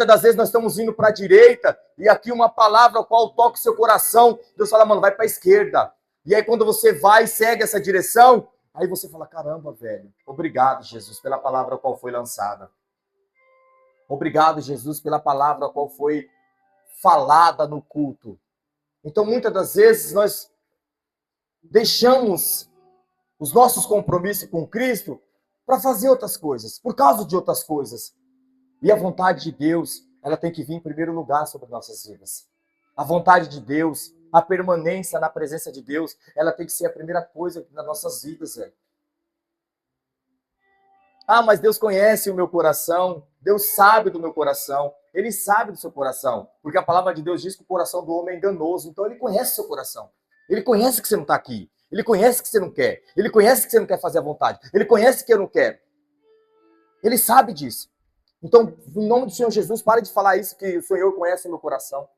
Muitas das vezes nós estamos indo para a direita e aqui uma palavra qual toca o seu coração, Deus fala, mano, vai para a esquerda. E aí quando você vai e segue essa direção, aí você fala, caramba, velho, obrigado, Jesus, pela palavra qual foi lançada. Obrigado, Jesus, pela palavra qual foi falada no culto. Então, muitas das vezes, nós deixamos os nossos compromissos com Cristo para fazer outras coisas, por causa de outras coisas. E a vontade de Deus, ela tem que vir em primeiro lugar sobre nossas vidas. A vontade de Deus, a permanência na presença de Deus, ela tem que ser a primeira coisa nas nossas vidas, velho. Ah, mas Deus conhece o meu coração, Deus sabe do meu coração, Ele sabe do seu coração, porque a palavra de Deus diz que o coração do homem é enganoso, então Ele conhece o seu coração. Ele conhece que você não está aqui, Ele conhece que você não quer, Ele conhece que você não quer fazer a vontade, Ele conhece que eu não quero. Ele sabe disso. Então, em nome do Senhor Jesus, pare de falar isso, que o Senhor conhece o meu coração.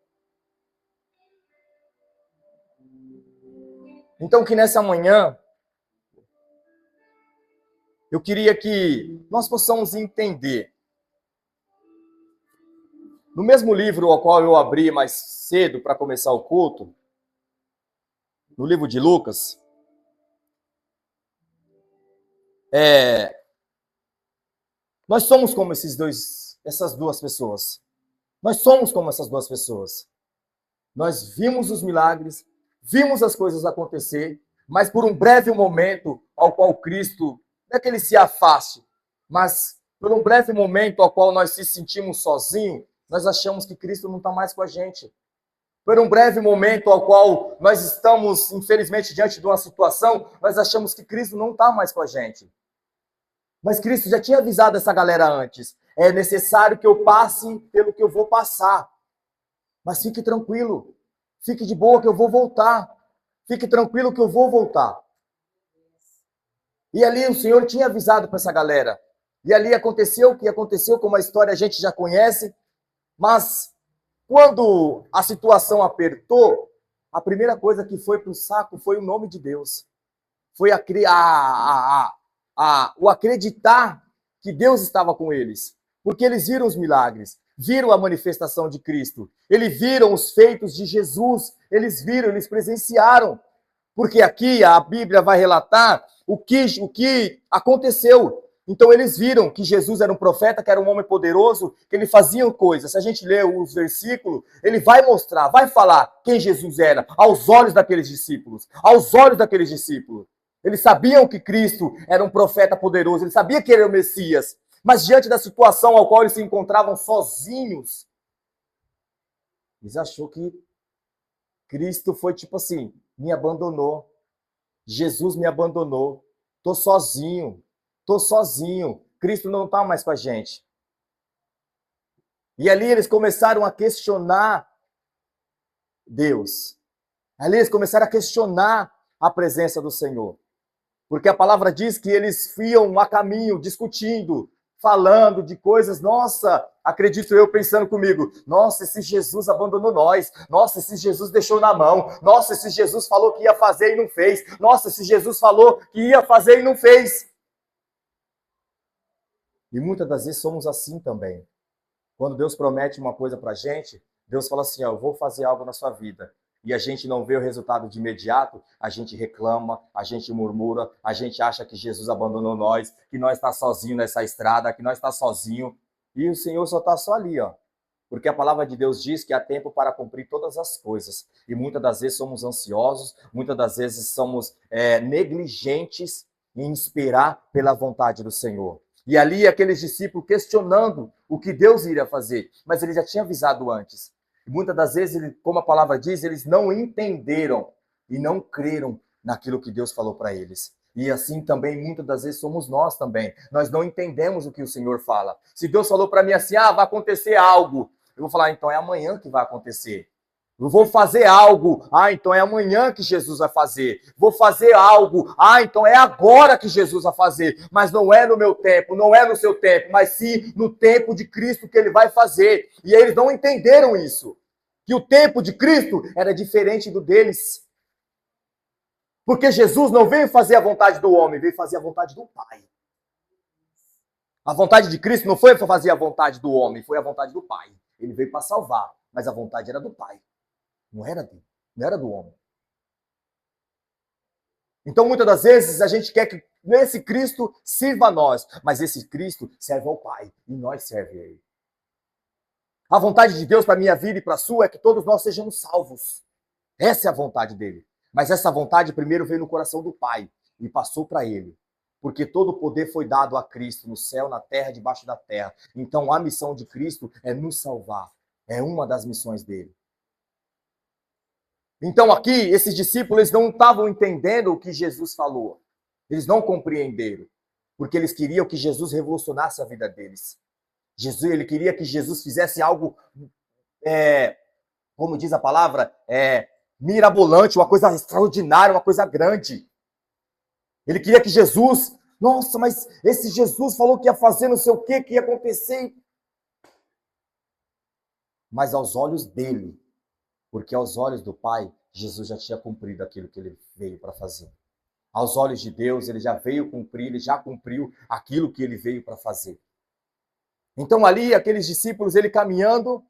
Então, que nessa manhã, eu queria que nós possamos entender. No mesmo livro ao qual eu abri mais cedo para começar o culto, no livro de Lucas, nós somos como essas duas pessoas. Nós somos como essas duas pessoas. Nós vimos os milagres, vimos as coisas acontecer, mas por um breve momento ao qual Cristo, não é que ele se afaste, mas por um breve momento ao qual nós se sentimos sozinhos, nós achamos que Cristo não está mais com a gente. Por um breve momento ao qual nós estamos, infelizmente, diante de uma situação, nós achamos que Cristo não está mais com a gente. Mas Cristo já tinha avisado essa galera antes. É necessário que eu passe pelo que eu vou passar. Mas fique tranquilo. Fique de boa que eu vou voltar. Fique tranquilo que eu vou voltar. E ali o Senhor tinha avisado para essa galera. E ali aconteceu o que aconteceu, como a história a gente já conhece. Mas quando a situação apertou, a primeira coisa que foi para o saco foi o nome de Deus. Foi o acreditar que Deus estava com eles. Porque eles viram os milagres, viram a manifestação de Cristo, eles viram os feitos de Jesus, eles viram, eles presenciaram. Porque aqui a Bíblia vai relatar o que aconteceu. Então eles viram que Jesus era um profeta, que era um homem poderoso, que ele fazia coisas. Se a gente ler os versículos, ele vai mostrar, vai falar quem Jesus era, aos olhos daqueles discípulos. Aos olhos daqueles discípulos. Eles sabiam que Cristo era um profeta poderoso, eles sabiam que ele era o Messias. Mas diante da situação ao qual eles se encontravam sozinhos, eles achou que Cristo foi tipo assim, me abandonou. Jesus me abandonou. Tô sozinho. Cristo não está mais com a gente. E ali eles começaram a questionar Deus. Ali eles começaram a questionar a presença do Senhor. Porque a palavra diz que eles iam a caminho, discutindo, falando de coisas, nossa, acredito eu pensando comigo, nossa, esse Jesus abandonou nós, nossa, esse Jesus deixou na mão, nossa, esse Jesus falou que ia fazer e não fez, nossa, esse Jesus falou que ia fazer e não fez. E muitas das vezes somos assim também. Quando Deus promete uma coisa pra gente, Deus fala assim, ó, eu vou fazer algo na sua vida. E a gente não vê o resultado de imediato, a gente reclama, a gente murmura, a gente acha que Jesus abandonou nós, que nós está sozinho nessa estrada, que nós está sozinho. E o Senhor só está só ali, ó. Porque a palavra de Deus diz que há tempo para cumprir todas as coisas. E muitas das vezes somos ansiosos, muitas das vezes somos negligentes em esperar pela vontade do Senhor. E ali aqueles discípulos questionando o que Deus iria fazer. Mas ele já tinha avisado antes. E muitas das vezes, como a palavra diz, eles não entenderam e não creram naquilo que Deus falou para eles. E assim também, muitas das vezes, somos nós também. Nós não entendemos o que o Senhor fala. Se Deus falou para mim assim, vai acontecer algo, eu vou falar, então é amanhã que vai acontecer. Eu vou fazer algo, então é amanhã que Jesus vai fazer. Vou fazer algo, então é agora que Jesus vai fazer. Mas não é no meu tempo, não é no seu tempo, mas sim no tempo de Cristo que ele vai fazer. E eles não entenderam isso. Que o tempo de Cristo era diferente do deles. Porque Jesus não veio fazer a vontade do homem, veio fazer a vontade do Pai. A vontade de Cristo não foi fazer a vontade do homem, foi a vontade do Pai. Ele veio para salvar, mas a vontade era do Pai. Não era dele, não era do homem. Então, muitas das vezes, a gente quer que esse Cristo sirva a nós, mas esse Cristo serve ao Pai, e nós serve a Ele. A vontade de Deus para a minha vida e para a sua é que todos nós sejamos salvos. Essa é a vontade dele. Mas essa vontade primeiro veio no coração do Pai e passou para ele. Porque todo o poder foi dado a Cristo, no céu, na terra, debaixo da terra. Então a missão de Cristo é nos salvar. É uma das missões dele. Então aqui, esses discípulos não estavam entendendo o que Jesus falou. Eles não compreenderam. Porque eles queriam que Jesus revolucionasse a vida deles. Ele queria que Jesus fizesse algo, como diz a palavra, mirabolante, uma coisa extraordinária, uma coisa grande. Ele queria que Jesus, nossa, mas esse Jesus falou que ia fazer não sei o que ia acontecer. Mas aos olhos dele, porque aos olhos do Pai, Jesus já tinha cumprido aquilo que ele veio para fazer. Aos olhos de Deus, ele já veio cumprir, ele já cumpriu aquilo que ele veio para fazer. Então ali, aqueles discípulos, ele caminhando,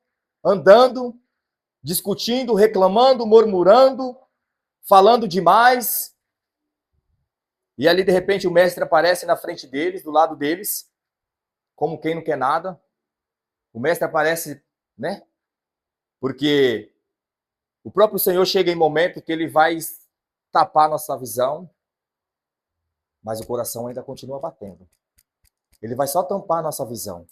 andando, discutindo, reclamando, murmurando, falando demais. E ali, de repente, o mestre aparece na frente deles, do lado deles, como quem não quer nada. O mestre aparece, né? Porque o próprio Senhor chega em momento que ele vai tapar nossa visão, mas o coração ainda continua batendo. Ele vai só tampar nossa visão.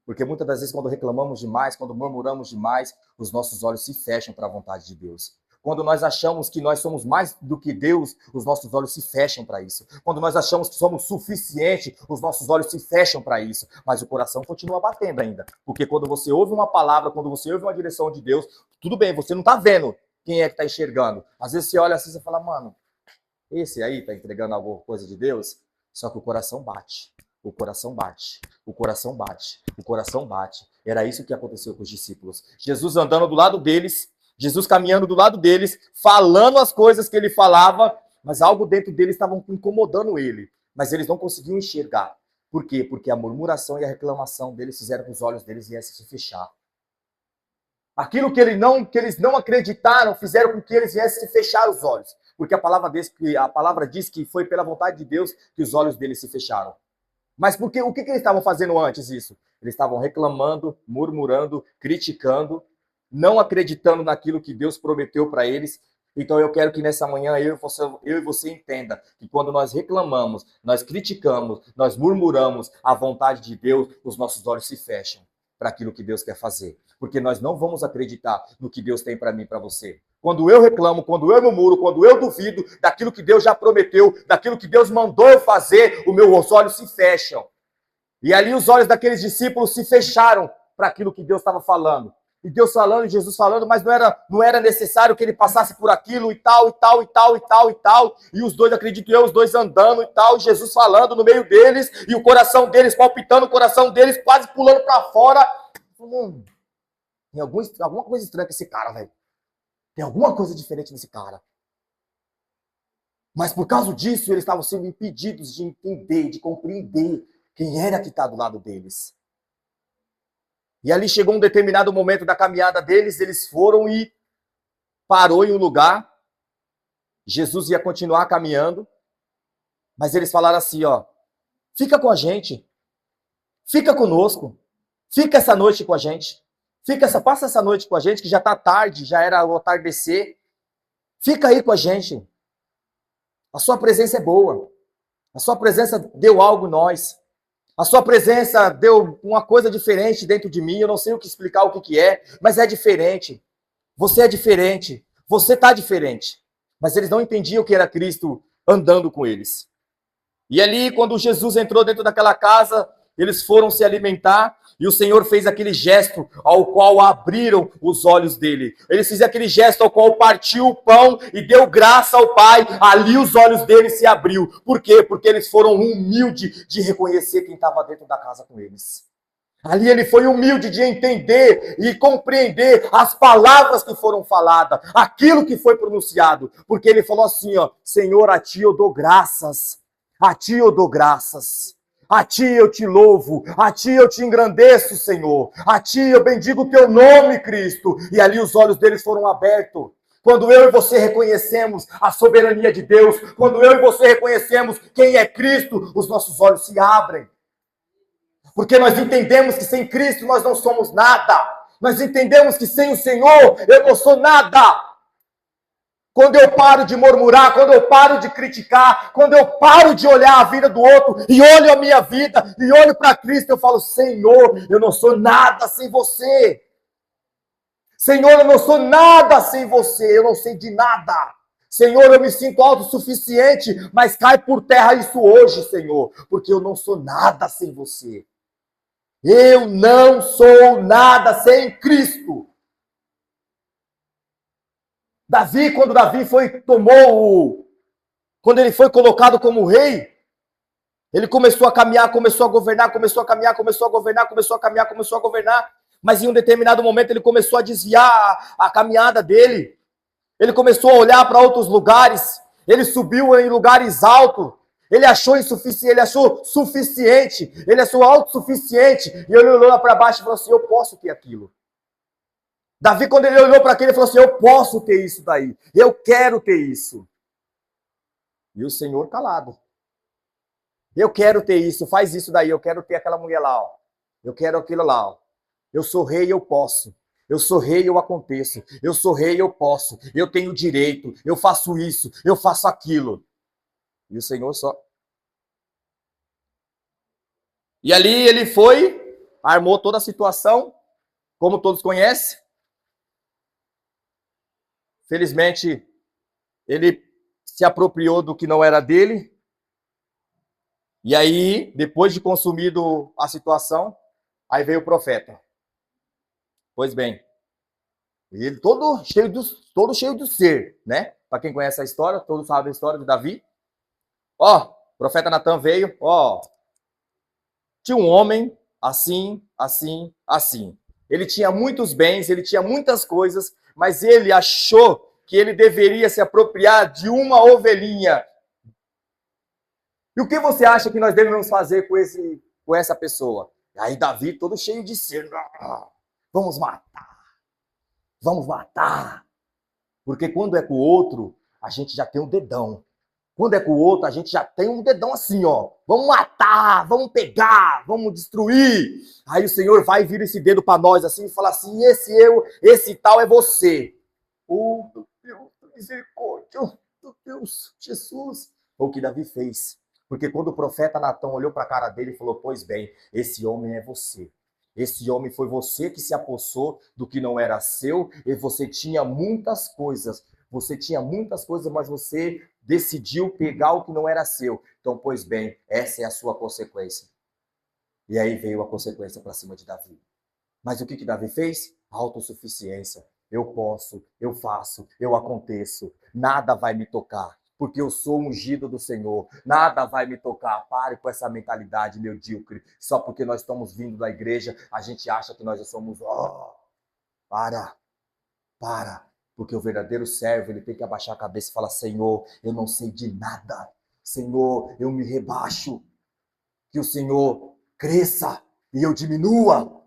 Porque muitas das vezes, quando reclamamos demais, quando murmuramos demais, os nossos olhos se fecham para a vontade de Deus. Quando nós achamos que nós somos mais do que Deus, os nossos olhos se fecham para isso. Quando nós achamos que somos suficientes, os nossos olhos se fecham para isso. Mas o coração continua batendo ainda. Porque quando você ouve uma palavra, quando você ouve uma direção de Deus, tudo bem, você não está vendo quem é que está enxergando. Às vezes você olha assim e fala, mano, esse aí está entregando alguma coisa de Deus? Só que o coração bate. O coração bate, o coração bate, o coração bate. Era isso que aconteceu com os discípulos. Jesus andando do lado deles, Jesus caminhando do lado deles, falando as coisas que ele falava, mas algo dentro deles estava incomodando ele. Mas eles não conseguiam enxergar. Por quê? Porque a murmuração e a reclamação deles fizeram que os olhos deles viessem se fechar. Aquilo que eles não acreditaram fizeram com que eles viessem se fechar os olhos. Porque a palavra diz que foi pela vontade de Deus que os olhos deles se fecharam. Mas o que eles estavam fazendo antes isso? Eles estavam reclamando, murmurando, criticando, não acreditando naquilo que Deus prometeu para eles. Então eu quero que nessa manhã eu e você entenda que quando nós reclamamos, nós criticamos, nós murmuramos a vontade de Deus, os nossos olhos se fecham para aquilo que Deus quer fazer. Porque nós não vamos acreditar no que Deus tem para mim e para você. Quando eu reclamo, quando eu murmuro, quando eu duvido daquilo que Deus já prometeu, daquilo que Deus mandou eu fazer, os meus olhos se fecham. E ali os olhos daqueles discípulos se fecharam para aquilo que Deus estava falando. E Deus falando, e Jesus falando, mas não era necessário que ele passasse por aquilo e tal, e tal, e tal, e tal, e tal. E os dois, acredito eu, os dois andando e tal, e Jesus falando no meio deles, e o coração deles palpitando, o coração deles quase pulando para fora. Tem alguma coisa estranha com esse cara, velho. Tem alguma coisa diferente nesse cara. Mas por causa disso, eles estavam sendo impedidos de entender, de compreender quem era que está do lado deles. E ali chegou um determinado momento da caminhada deles, eles foram e parou em um lugar. Jesus ia continuar caminhando, mas eles falaram assim, ó, fica com a gente, fica conosco, fica essa noite com a gente. Passa essa noite com a gente, que já está tarde, já era o atardecer. Fica aí com a gente. A sua presença é boa. A sua presença deu algo em nós. A sua presença deu uma coisa diferente dentro de mim. Eu não sei o que explicar o que é, mas é diferente. Você é diferente. Você está diferente. Mas eles não entendiam que era Cristo andando com eles. E ali, quando Jesus entrou dentro daquela casa, eles foram se alimentar e o Senhor fez aquele gesto ao qual abriram os olhos dele. Ele fez aquele gesto ao qual partiu o pão e deu graça ao Pai. Ali os olhos dele se abriu. Por quê? Porque eles foram humildes de reconhecer quem estava dentro da casa com eles. Ali ele foi humilde de entender e compreender as palavras que foram faladas, aquilo que foi pronunciado. Porque ele falou assim, ó, Senhor, a ti eu dou graças. A ti eu dou graças. A ti eu te louvo, a ti eu te engrandeço, Senhor. A ti eu bendigo o teu nome, Cristo. E ali os olhos deles foram abertos. Quando eu e você reconhecemos a soberania de Deus, quando eu e você reconhecemos quem é Cristo, os nossos olhos se abrem. Porque nós entendemos que sem Cristo nós não somos nada. Nós entendemos que sem o Senhor eu não sou nada. Quando eu paro de murmurar, quando eu paro de criticar, quando eu paro de olhar a vida do outro e olho a minha vida e olho para Cristo, eu falo, Senhor, eu não sou nada sem você. Senhor, eu não sou nada sem você, eu não sei de nada. Senhor, eu me sinto autossuficiente, mas cai por terra isso hoje, Senhor, porque eu não sou nada sem você. Eu não sou nada sem Cristo. Davi, quando quando ele foi colocado como rei, ele começou a caminhar, começou a governar, começou a caminhar, começou a governar, começou a caminhar, começou a governar, mas em um determinado momento ele começou a desviar a caminhada dele, ele começou a olhar para outros lugares, ele subiu em lugares altos, ele achou insuficiente, ele achou suficiente, ele achou autossuficiente, e ele olhou lá para baixo e falou assim, eu posso ter aquilo. Davi, quando ele olhou para aquilo, ele falou assim, eu posso ter isso daí, eu quero ter isso. E o Senhor calado. Eu quero ter isso, faz isso daí, eu quero ter aquela mulher lá, ó. Eu quero aquilo lá, ó. Eu sou rei, eu posso. Eu sou rei, eu aconteço. Eu sou rei, eu posso. Eu tenho direito, eu faço isso, eu faço aquilo. E o Senhor só... E ali ele foi, armou toda a situação, como todos conhecem. Felizmente, ele se apropriou do que não era dele. E aí, depois de consumido a situação, aí veio o profeta. Pois bem, ele todo cheio de ser, né? Para quem conhece a história, todos sabem a história de Davi. Ó, o profeta Natan veio, ó, tinha um homem assim, assim, assim. Ele tinha muitos bens, ele tinha muitas coisas, mas ele achou que ele deveria se apropriar de uma ovelhinha. E o que você acha que nós devemos fazer com essa pessoa? Aí Davi, todo cheio de ser, vamos matar. Porque quando é com o outro, a gente já tem um dedão. Quando é com o outro, a gente já tem um dedão assim, ó. Vamos matar, vamos pegar, vamos destruir. Aí o Senhor vai e vira esse dedo para nós assim e fala assim, esse tal é você. Oh, meu Deus, misericórdia, meu Deus, Jesus. Foi o que Davi fez. Porque quando o profeta Natan olhou para a cara dele e falou, pois bem, esse homem é você. Esse homem foi você que se apossou do que não era seu, e você tinha muitas coisas. Você tinha muitas coisas, mas você decidiu pegar o que não era seu. Então, pois bem, essa é a sua consequência. E aí veio a consequência para cima de Davi. Mas o que Davi fez? Autossuficiência. Eu posso, eu faço, eu aconteço. Nada vai me tocar, porque eu sou ungido do Senhor. Nada vai me tocar. Pare com essa mentalidade medíocre. Só porque nós estamos vindo da igreja, a gente acha que nós já somos... Oh, para. Porque o verdadeiro servo, ele tem que abaixar a cabeça e falar, Senhor, eu não sei de nada. Senhor, eu me rebaixo. Que o Senhor cresça e eu diminua.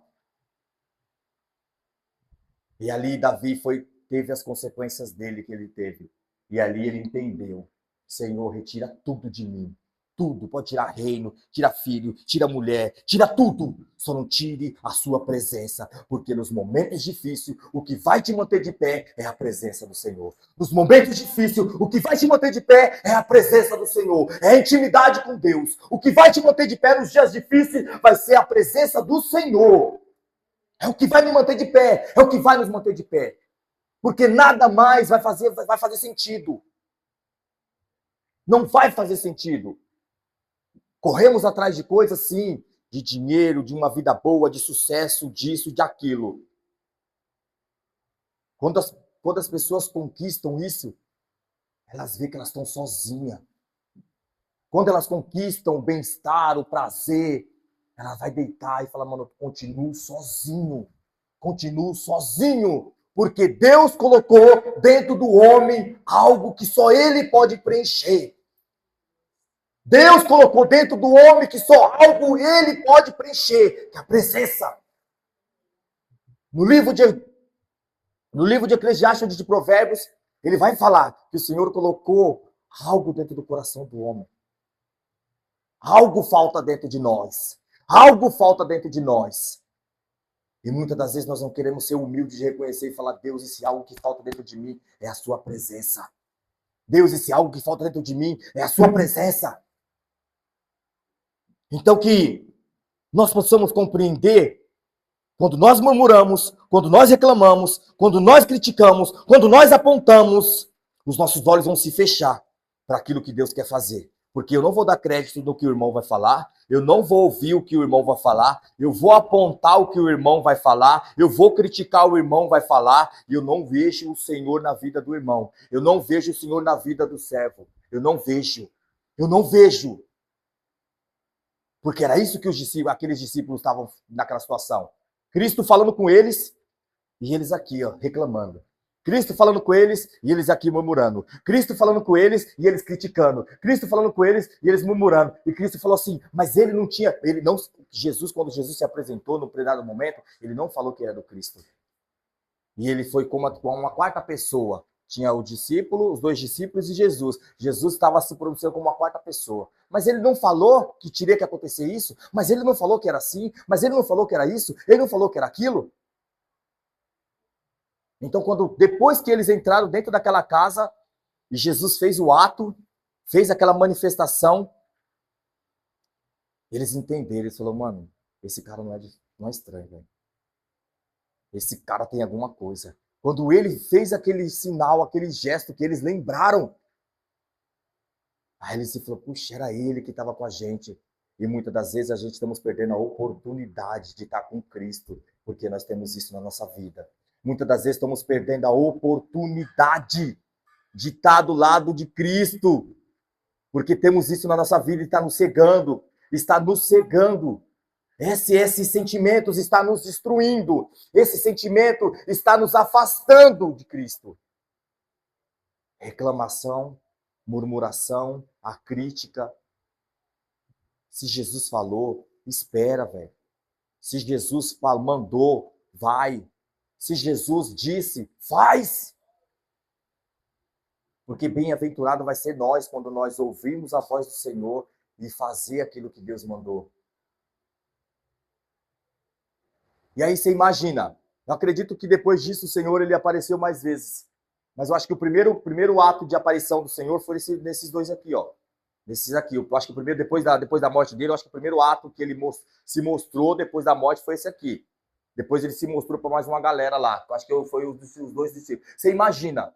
E ali Davi teve as consequências dele que ele teve. E ali ele entendeu. Senhor, retira tudo de mim. Tudo. Pode tirar reino, tira filho, tira mulher, tira tudo. Só não tire a sua presença. Porque nos momentos difíceis, o que vai te manter de pé é a presença do Senhor. Nos momentos difíceis, o que vai te manter de pé é a presença do Senhor. É a intimidade com Deus. O que vai te manter de pé nos dias difíceis vai ser a presença do Senhor. É o que vai me manter de pé, é o que vai nos manter de pé. Porque nada mais vai fazer sentido. Não vai fazer sentido. Corremos atrás de coisas, sim, de dinheiro, de uma vida boa, de sucesso, disso, de aquilo. Quando as pessoas conquistam isso, elas veem que elas estão sozinhas. Quando elas conquistam o bem-estar, o prazer, ela vai deitar e falar, mano, eu continuo sozinho. Porque Deus colocou dentro do homem algo que só ele pode preencher. Deus colocou dentro do homem que só algo ele pode preencher, que é a presença. No livro de Eclesiastes, de Provérbios, ele vai falar que o Senhor colocou algo dentro do coração do homem. Algo falta dentro de nós. Algo falta dentro de nós. E muitas das vezes nós não queremos ser humildes de reconhecer e falar: Deus, esse algo que falta dentro de mim é a sua presença. Deus, esse algo que falta dentro de mim é a sua presença. Então que nós possamos compreender, quando nós murmuramos, quando nós reclamamos, quando nós criticamos, quando nós apontamos, os nossos olhos vão se fechar para aquilo que Deus quer fazer. Porque eu não vou dar crédito no que o irmão vai falar, eu não vou ouvir o que o irmão vai falar, eu vou apontar o que o irmão vai falar, eu vou criticar o irmão vai falar, e eu não vejo o Senhor na vida do irmão, eu não vejo o Senhor na vida do servo, eu não vejo. Porque era isso que aqueles discípulos estavam naquela situação. Cristo falando com eles, e eles aqui, ó, reclamando. Cristo falando com eles, e eles aqui murmurando. Cristo falando com eles, e eles criticando. Cristo falando com eles, e eles murmurando. E Cristo falou assim, mas Jesus, quando Jesus se apresentou no primeiro momento, ele não falou que era do Cristo. E ele foi com uma quarta pessoa. Tinha o discípulo, os dois discípulos e Jesus. Jesus estava se produzindo como uma quarta pessoa. Mas ele não falou que teria que acontecer isso, mas ele não falou que era assim, mas ele não falou que era isso, ele não falou que era aquilo. Então, depois que eles entraram dentro daquela casa, e Jesus fez o ato, fez aquela manifestação, eles entenderam, eles falaram, mano, esse cara não é estranho, velho. Esse cara tem alguma coisa. Quando ele fez aquele sinal, aquele gesto que eles lembraram, aí eles se falaram, puxa, era ele que estava com a gente. E muitas das vezes a gente estamos perdendo a oportunidade de estar com Cristo, porque nós temos isso na nossa vida. Muitas das vezes estamos perdendo a oportunidade de estar do lado de Cristo, porque temos isso na nossa vida e está nos cegando. Esses sentimentos estão nos destruindo. Esse sentimento está nos afastando de Cristo. Reclamação, murmuração, a crítica. Se Jesus falou, espera, velho. Se Jesus mandou, vai. Se Jesus disse, faz. Porque bem-aventurado vai ser nós quando nós ouvirmos a voz do Senhor e fazer aquilo que Deus mandou. E aí você imagina, eu acredito que depois disso o Senhor ele apareceu mais vezes. Mas eu acho que o primeiro ato de aparição do Senhor foi nesses dois aqui, ó. Nesses aqui. Eu acho que o primeiro, depois da morte dele, eu acho que o primeiro ato que ele se mostrou depois da morte foi esse aqui. Depois ele se mostrou para mais uma galera lá. Eu acho que foi os dois discípulos. Você imagina,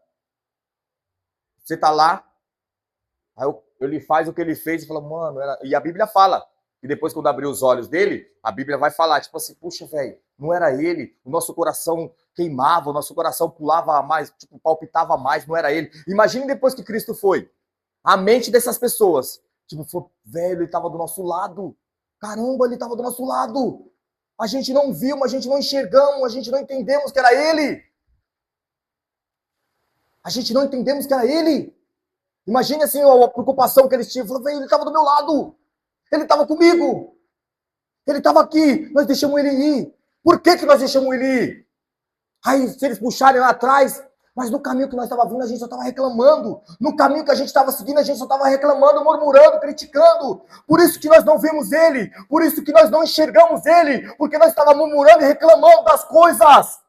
você tá lá, aí ele faz o que ele fez e fala, mano, e a Bíblia fala. E depois, quando abrir os olhos dele, a Bíblia vai falar, tipo assim, puxa, velho, não era ele, o nosso coração queimava, o nosso coração pulava mais, tipo, palpitava mais, não era ele. Imagine depois que Cristo foi. A mente dessas pessoas, tipo, velho, ele estava do nosso lado. Caramba, ele estava do nosso lado. A gente não viu, a gente não enxergamos, a gente não entendemos que era ele. A gente não entendemos que era ele. Imagine assim a preocupação que eles tinham. Falou, velho, ele estava do meu lado. Ele estava comigo. Ele estava aqui. Nós deixamos ele ir. Por que nós deixamos ele ir? Aí, se eles puxarem lá atrás, mas no caminho que nós estávamos vindo, a gente só estava reclamando. No caminho que a gente estava seguindo, a gente só estava reclamando, murmurando, criticando. Por isso que nós não vimos ele. Por isso que nós não enxergamos ele. Porque nós estávamos murmurando e reclamando das coisas.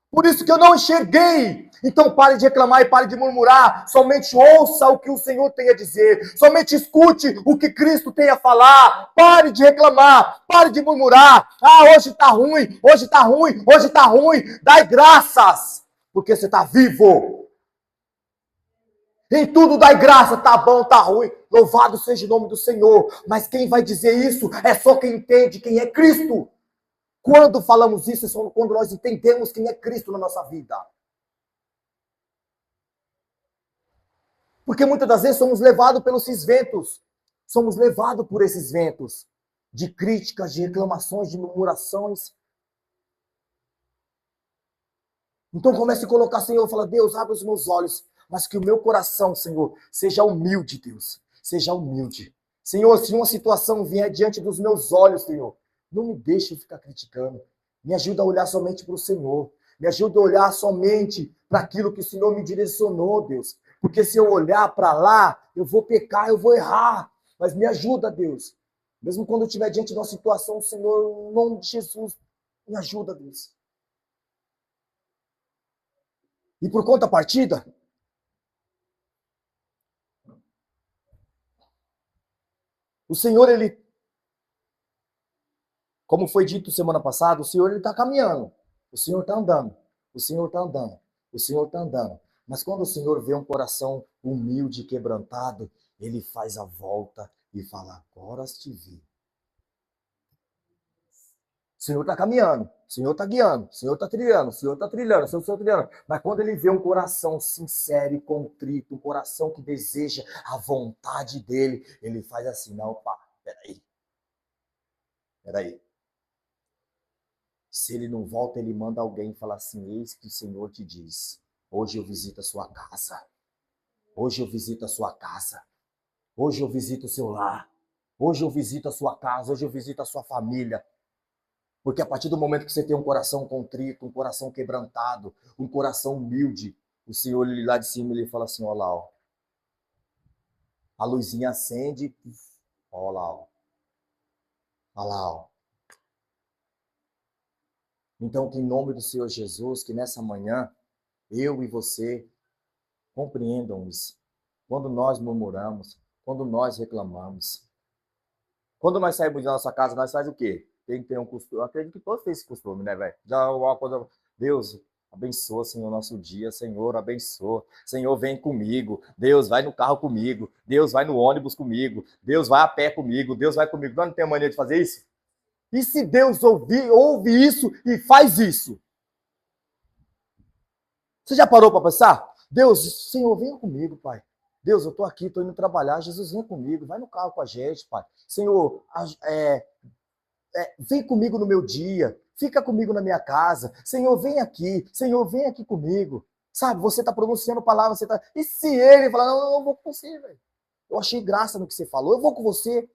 Por isso que eu não enxerguei. Então pare de reclamar e pare de murmurar. Somente ouça o que o Senhor tem a dizer. Somente escute o que Cristo tem a falar. Pare de reclamar. Pare de murmurar. Ah, hoje está ruim. Hoje está ruim. Hoje está ruim. Dai graças. Porque você está vivo. Em tudo dai graça. Tá bom, tá ruim. Louvado seja o nome do Senhor. Mas quem vai dizer isso é só quem entende quem é Cristo. Quando falamos isso, é só quando nós entendemos quem é Cristo na nossa vida. Porque muitas das vezes somos levados pelos ventos. Somos levados por esses ventos de críticas, de reclamações, de murmurações. Então comece a colocar, Senhor, fala, Deus, abre os meus olhos, mas que o meu coração, Senhor, seja humilde, Deus. Seja humilde. Senhor, se uma situação vier diante dos meus olhos, Senhor, não me deixe eu ficar criticando. Me ajuda a olhar somente para o Senhor. Me ajuda a olhar somente para aquilo que o Senhor me direcionou, Deus. Porque se eu olhar para lá, eu vou pecar, eu vou errar. Mas me ajuda, Deus. Mesmo quando eu estiver diante de uma situação, Senhor, em nome de Jesus, me ajuda, Deus. E por contrapartida, o Senhor, ele, como foi dito semana passada, o Senhor, ele está caminhando. O Senhor está andando. O Senhor está andando. O Senhor está andando. Mas quando o Senhor vê um coração humilde e quebrantado, ele faz a volta e fala, agora te vi. O Senhor está caminhando, o Senhor está guiando, o Senhor está trilhando, o Senhor está trilhando, o Senhor está trilhando. Mas quando ele vê um coração sincero e contrito, um coração que deseja a vontade dele, ele faz assim, não, opa, peraí. Se ele não volta, ele manda alguém e fala assim, eis que o Senhor te diz, hoje eu visito a sua casa, hoje eu visito a sua casa, hoje eu visito o seu lar, hoje eu visito a sua casa, hoje eu visito a sua família. Porque a partir do momento que você tem um coração contrito, um coração quebrantado, um coração humilde, o Senhor ele, lá de cima ele fala assim, olha lá, ó. A luzinha acende, olha lá, ó. Olha lá, ó. Então, que em nome do Senhor Jesus, que nessa manhã, eu e você compreendam isso. Quando nós murmuramos, quando nós reclamamos, quando nós saímos da nossa casa, nós fazemos o quê? Tem que ter um costume. Eu acredito que todos têm esse costume, né, velho? Já uma coisa. Deus, abençoa, Senhor, nosso dia. Senhor, abençoa. Senhor, vem comigo. Deus, vai no carro comigo. Deus, vai no ônibus comigo. Deus, vai a pé comigo. Deus, vai comigo. Nós não tem mania de fazer isso? E se Deus ouve isso e faz isso? Você já parou para pensar? Deus, Senhor, venha comigo, Pai. Deus, eu estou aqui, estou indo trabalhar. Jesus, vem comigo. Vai no carro com a gente, Pai. Senhor, vem comigo no meu dia, fica comigo na minha casa, Senhor, vem aqui comigo, sabe, você está pronunciando palavras, você tá... e se ele falar, não, eu não vou com você, velho, eu achei graça no que você falou, eu vou com você,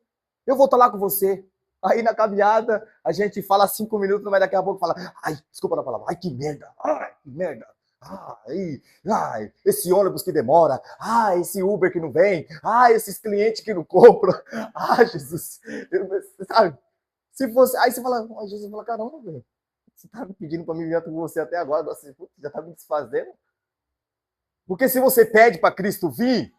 eu vou estar lá com você, aí na caminhada, a gente fala 5 minutos, mas daqui a pouco fala, ai, desculpa da palavra, ai, que merda, ai, esse ônibus que demora, ai, esse Uber que não vem, ai, esses clientes que não compram, ai, Jesus, sabe, se fosse, aí você fala, Jesus fala, caramba, velho, você tá me pedindo para me enviar com você até agora você já tá me desfazendo. Porque se você pede para Cristo vir,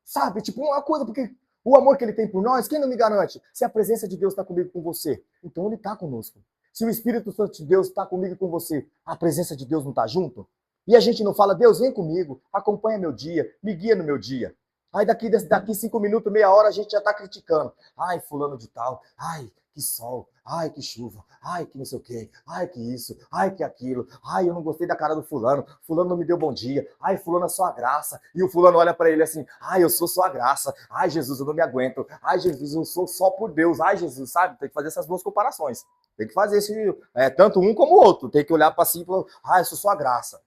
sabe, tipo uma coisa, porque o amor que ele tem por nós, quem não me garante? Se a presença de Deus está comigo com você, então ele está conosco. Se o Espírito Santo de Deus está comigo e com você, a presença de Deus não está junto? E a gente não fala, Deus, vem comigo, acompanha meu dia, me guia no meu dia. Aí daqui 5 minutos, meia hora, a gente já está criticando. Ai, fulano de tal, ai, que sol, ai, que chuva, ai, que não sei o quê, ai, que isso, ai, que aquilo, ai, eu não gostei da cara do fulano, fulano não me deu bom dia, ai, fulano é só a graça. E o fulano olha para ele assim, ai, eu sou só a graça, ai, Jesus, eu não me aguento, ai, Jesus, eu sou só por Deus, ai, Jesus, sabe? Tem que fazer essas duas comparações. Tem que fazer tanto um como o outro. Tem que olhar para si e falar, ai, eu sou só a graça.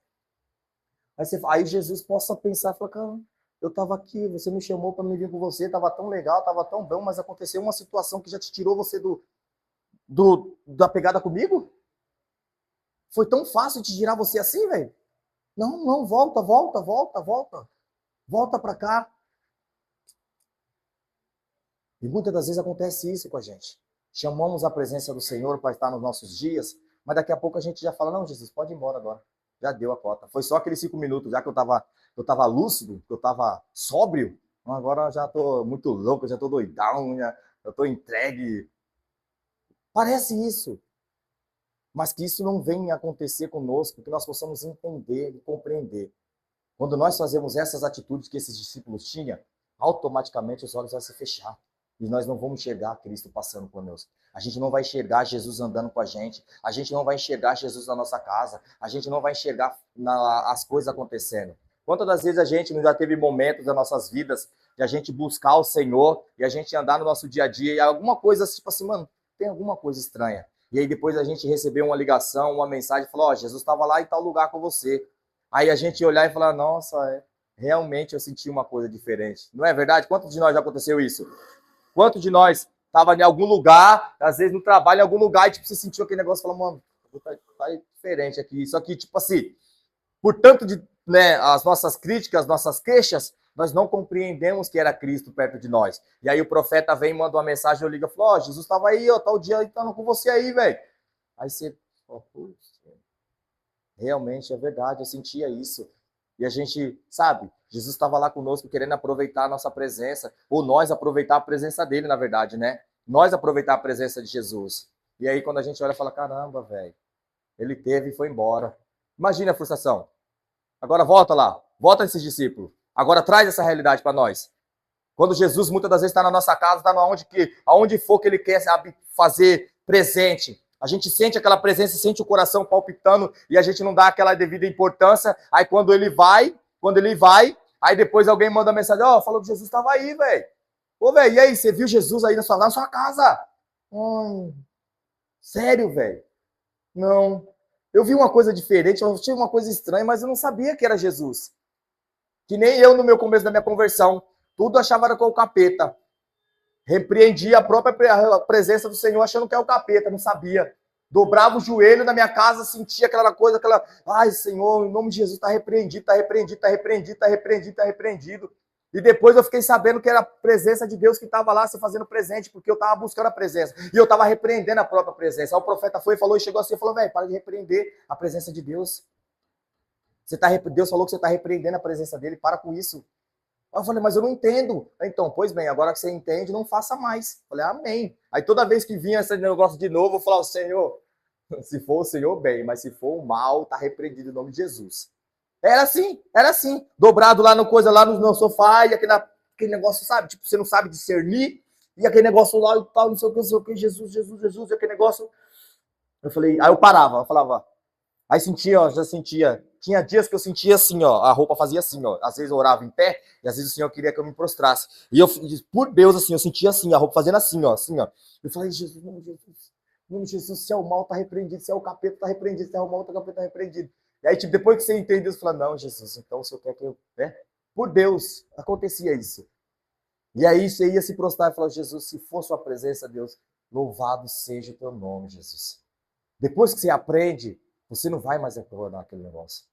Aí Jesus possa pensar, falar, cara, eu estava aqui, você me chamou para me vir com você, estava tão legal, estava tão bom, mas aconteceu uma situação que já te tirou você da pegada comigo? Foi tão fácil de tirar você assim, velho? Não, volta. Volta para cá. E muitas das vezes acontece isso com a gente. Chamamos a presença do Senhor para estar nos nossos dias, mas daqui a pouco a gente já fala, não, Jesus, pode ir embora agora. Já deu a cota. Foi só aqueles 5 minutos, já que eu estava lúcido, que eu estava sóbrio, agora eu já estou muito louco, eu já estou doidão, eu estou entregue. Parece isso. Mas que isso não venha acontecer conosco, que nós possamos entender e compreender. Quando nós fazemos essas atitudes que esses discípulos tinham, automaticamente os olhos vão se fechar. E nós não vamos enxergar Cristo passando conosco. A gente não vai enxergar Jesus andando com a gente. A gente não vai enxergar Jesus na nossa casa. A gente não vai enxergar as coisas acontecendo. Quantas das vezes a gente já teve momentos das nossas vidas de a gente buscar o Senhor e a gente andar no nosso dia a dia e alguma coisa, tipo assim, mano, tem alguma coisa estranha. E aí depois a gente recebeu uma ligação, uma mensagem, falou, ó, Jesus estava lá em tal lugar com você. Aí a gente olhar e falar, nossa, realmente eu senti uma coisa diferente. Não é verdade? Quantos de nós já aconteceu isso? Quantos de nós estava em algum lugar, às vezes no trabalho, em algum lugar, e tipo, você sentiu aquele negócio e falou, mano, tá diferente aqui. Isso aqui, tipo assim, por tanto de, né, as nossas críticas, as nossas queixas, nós não compreendemos que era Cristo perto de nós. E aí o profeta vem, manda uma mensagem, eu ligo e falo, ó, Jesus estava aí, ó, tal dia estando com você aí, velho. Aí você, ó, putz, realmente é verdade, eu sentia isso. E a gente, sabe, Jesus estava lá conosco querendo aproveitar a nossa presença, ou nós aproveitar a presença dele, na verdade, né? Nós aproveitar a presença de Jesus. E aí quando a gente olha e fala, caramba, velho, ele teve e foi embora. Imagina a frustração. Agora volta lá, volta esses discípulos. Agora traz essa realidade para nós. Quando Jesus muitas das vezes está na nossa casa, está aonde for que ele quer, sabe, fazer presente. A gente sente aquela presença, sente o coração palpitando e a gente não dá aquela devida importância. Aí quando ele vai, aí depois alguém manda mensagem, ó, falou que Jesus estava aí, velho. Ô, velho, e aí, você viu Jesus aí na sua casa? Sério, velho? Não. Eu vi uma coisa diferente, eu tive uma coisa estranha, mas eu não sabia que era Jesus. Que nem eu no meu começo da minha conversão. Tudo achava era com o capeta. Repreendia a própria presença do Senhor, achando que é o capeta, não sabia. Dobrava o joelho na minha casa, sentia aquela coisa, ai, Senhor, em nome de Jesus, está repreendido, está repreendido, está repreendido, está repreendido, está repreendido. E depois eu fiquei sabendo que era a presença de Deus que estava lá se fazendo presente, porque eu estava buscando a presença. E eu estava repreendendo a própria presença. Aí o profeta foi e falou, e chegou assim, e falou, velho, para de repreender a presença de Deus. Deus falou que você está repreendendo a presença dele, para com isso. Eu falei, mas eu não entendo. Então, pois bem, agora que você entende, não faça mais. Eu falei, amém. Aí toda vez que vinha esse negócio de novo, eu falava, Senhor, se for o Senhor, bem, mas se for o mal, tá repreendido em nome de Jesus. Era assim. Dobrado lá no coisa, lá no sofá, e aquele negócio, sabe? Tipo, você não sabe discernir, e aquele negócio lá e tal, não sei o que, Jesus, e aquele negócio. Eu falei, aí eu parava, eu falava, aí sentia, ó, já sentia. Tinha dias que eu sentia assim, ó, a roupa fazia assim, ó. Às vezes eu orava em pé, e às vezes o Senhor queria que eu me prostrasse. E eu, por Deus, assim, eu sentia assim, a roupa fazendo assim, ó, assim, ó. Eu falei, Jesus, Jesus, se é o mal, tá repreendido, se é o capeta, tá repreendido, se é o mal, o capeta, tá repreendido. E aí, tipo, depois que você entende isso, você fala, não, Jesus, então o Senhor quer que eu, né? Por Deus, acontecia isso. E aí você ia se prostrar e falar, Jesus, se for sua presença, Deus, louvado seja o teu nome, Jesus. Depois que você aprende, você não vai mais recordar aquele negócio.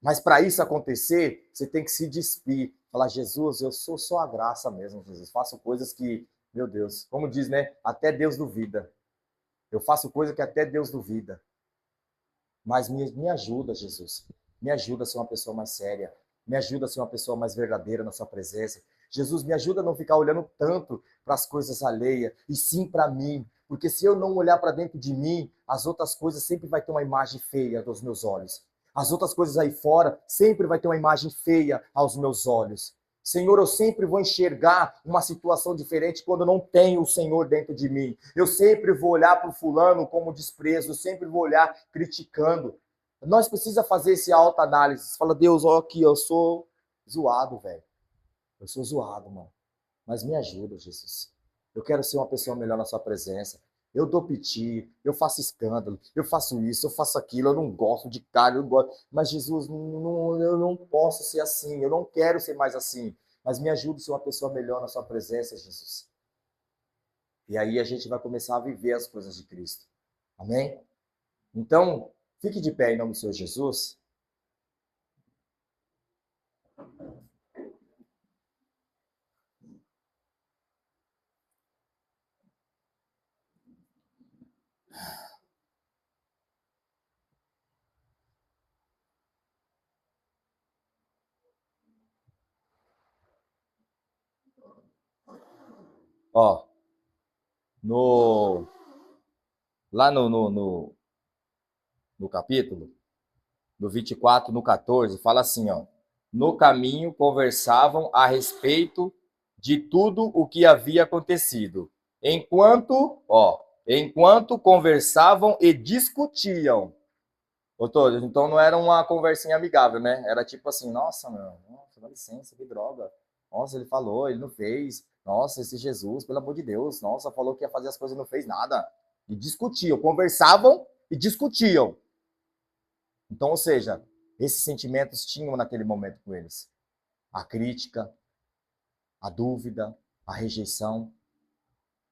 Mas para isso acontecer, você tem que se despir. Falar, Jesus, eu sou só a graça mesmo, Jesus. Faço coisas que, meu Deus, como diz, né? Até Deus duvida. Eu faço coisa que até Deus duvida. Mas me ajuda, Jesus. Me ajuda a ser uma pessoa mais séria. Me ajuda a ser uma pessoa mais verdadeira na sua presença. Jesus, me ajuda a não ficar olhando tanto para as coisas alheias, e sim para mim. Porque se eu não olhar para dentro de mim, as outras coisas sempre vai ter uma imagem feia dos meus olhos. As outras coisas aí fora sempre vai ter uma imagem feia aos meus olhos. Senhor, eu sempre vou enxergar uma situação diferente quando eu não tenho o Senhor dentro de mim. Eu sempre vou olhar para o fulano como desprezo, eu sempre vou olhar criticando. Nós precisamos fazer esse autoanálise. Fala, Deus, ó, aqui, eu sou zoado, velho. Eu sou zoado, mano. Mas me ajuda, Jesus. Eu quero ser uma pessoa melhor na sua presença. Eu dou piti, eu faço escândalo, eu faço isso, eu faço aquilo, eu não gosto de cara, eu não gosto. Mas, Jesus, eu não posso ser assim, eu não quero ser mais assim. Mas me ajude a ser uma pessoa melhor na sua presença, Jesus. E aí a gente vai começar a viver as coisas de Cristo. Amém? Então, fique de pé em nome do Senhor Jesus. Ó, no, lá no capítulo, no 24, no 14, fala assim, ó. No caminho conversavam a respeito de tudo o que havia acontecido. Enquanto conversavam e discutiam. Doutor, então não era uma conversinha amigável, né? Era tipo assim, nossa, meu, nossa, dá licença, que droga. Nossa, ele falou, ele não fez. Nossa, esse Jesus, pelo amor de Deus, nossa, falou que ia fazer as coisas e não fez nada. E discutiam, conversavam e discutiam. Então, ou seja, esses sentimentos tinham naquele momento com eles. a crítica, a dúvida, a rejeição,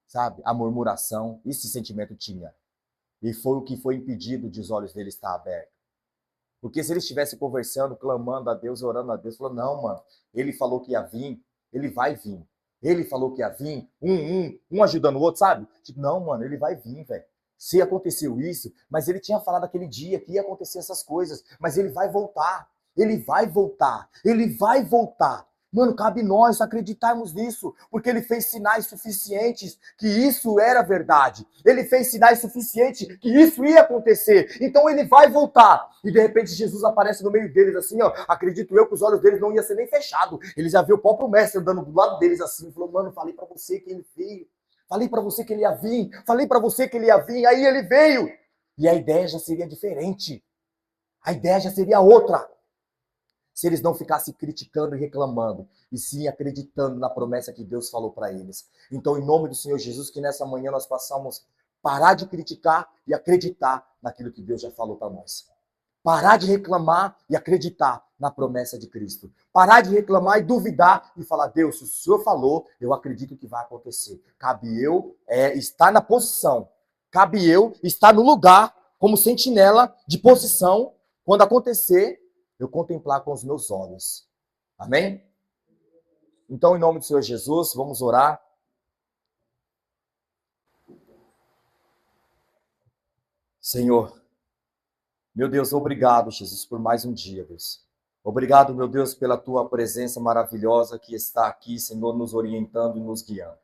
sabe? A murmuração, esse sentimento tinha. E foi o que foi impedido de os olhos dele estar abertos. Porque se ele estivesse conversando, clamando a Deus, orando a Deus, falou, não, mano, ele falou que ia vir, ele vai vir. Ele falou que ia vir, um ajudando o outro, sabe? Tipo, não, mano, ele vai vir, velho. Se aconteceu isso, mas ele tinha falado aquele dia que ia acontecer essas coisas, mas ele vai voltar, ele vai voltar, ele vai voltar. Mano, cabe nós acreditarmos nisso, porque ele fez sinais suficientes que isso era verdade. Ele fez sinais suficientes que isso ia acontecer. Então ele vai voltar. E de repente Jesus aparece no meio deles assim, ó. Acredito eu que os olhos deles não iam ser nem fechados. Eles já viram o próprio mestre andando do lado deles assim. Falou, mano, falei pra você que ele veio. Falei pra você que ele ia vir. Falei pra você que ele ia vir. Aí ele veio. E a ideia já seria diferente. A ideia já seria outra. Se eles não ficassem criticando e reclamando, e sim acreditando na promessa que Deus falou para eles. Então, em nome do Senhor Jesus, que nessa manhã nós possamos parar de criticar e acreditar naquilo que Deus já falou para nós. Parar de reclamar e acreditar na promessa de Cristo. Parar de reclamar e duvidar e falar, Deus, se o Senhor falou, eu acredito que vai acontecer. Cabe eu estar na posição. Cabe eu estar no lugar como sentinela de posição quando acontecer, eu contemplar com os meus olhos. Amém? Então, em nome do Senhor Jesus, vamos orar. Senhor, meu Deus, obrigado, Jesus, por mais um dia, Deus. Obrigado, meu Deus, pela tua presença maravilhosa que está aqui, Senhor, nos orientando e nos guiando.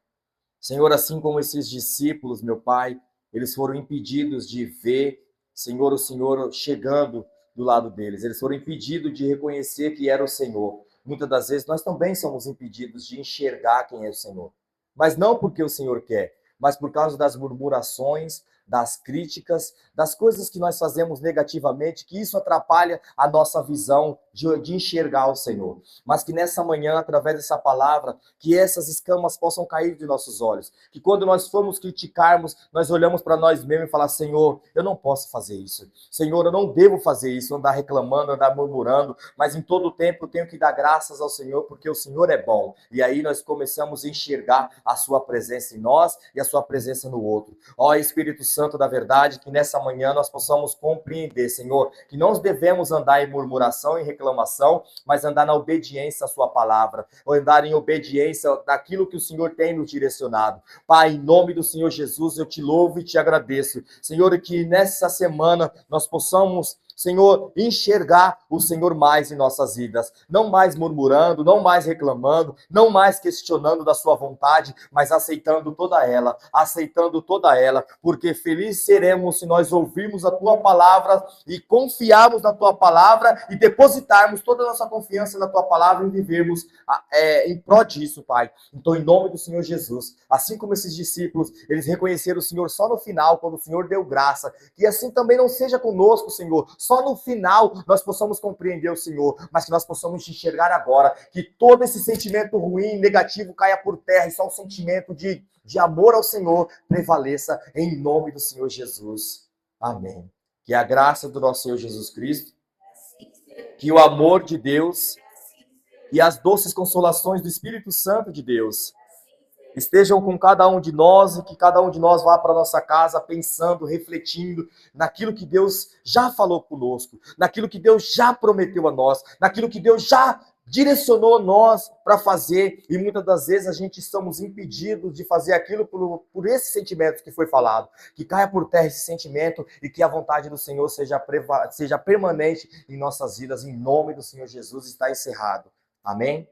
Senhor, assim como esses discípulos, meu Pai, eles foram impedidos de ver, Senhor, o Senhor chegando do lado deles. Eles foram impedidos de reconhecer que era o Senhor. Muitas das vezes nós também somos impedidos de enxergar quem é o Senhor. Mas não porque o Senhor quer, mas por causa das murmurações, das críticas, das coisas que nós fazemos negativamente, que isso atrapalha a nossa visão de enxergar o Senhor. Mas que nessa manhã, através dessa palavra, que essas escamas possam cair de nossos olhos. Que quando nós formos criticarmos, nós olhamos para nós mesmos e falar, Senhor, eu não posso fazer isso. Senhor, eu não devo fazer isso, andar reclamando, andar murmurando, mas em todo o tempo eu tenho que dar graças ao Senhor, porque o Senhor é bom. E aí nós começamos a enxergar a sua presença em nós e a sua presença no outro. Ó Espírito Santo da verdade, que nessa manhã nós possamos compreender, Senhor, que não devemos andar em murmuração e reclamação, mas andar na obediência à sua palavra, ou andar em obediência daquilo que o Senhor tem nos direcionado. Pai, em nome do Senhor Jesus, eu te louvo e te agradeço. Senhor, que nessa semana nós possamos, Senhor, enxergar o Senhor mais em nossas vidas, não mais murmurando, não mais reclamando, não mais questionando da sua vontade, mas aceitando toda ela, porque feliz seremos se nós ouvirmos a tua palavra e confiarmos na tua palavra e depositarmos toda a nossa confiança na tua palavra e vivermos em prol disso, Pai. Então, em nome do Senhor Jesus, assim como esses discípulos, eles reconheceram o Senhor só no final, quando o Senhor deu graça, que assim também não seja conosco, Senhor, só no final nós possamos compreender o Senhor, mas que nós possamos enxergar agora, que todo esse sentimento ruim, negativo, caia por terra e só o sentimento de amor ao Senhor prevaleça em nome do Senhor Jesus. Amém. Que a graça do nosso Senhor Jesus Cristo, que o amor de Deus e as doces consolações do Espírito Santo de Deus estejam com cada um de nós e que cada um de nós vá para nossa casa pensando, refletindo naquilo que Deus já falou conosco, naquilo que Deus já prometeu a nós, naquilo que Deus já direcionou nós para fazer, e muitas das vezes a gente estamos impedidos de fazer aquilo por esse sentimento que foi falado. Que caia por terra esse sentimento e que a vontade do Senhor seja permanente em nossas vidas, em nome do Senhor Jesus. Está encerrado. Amém?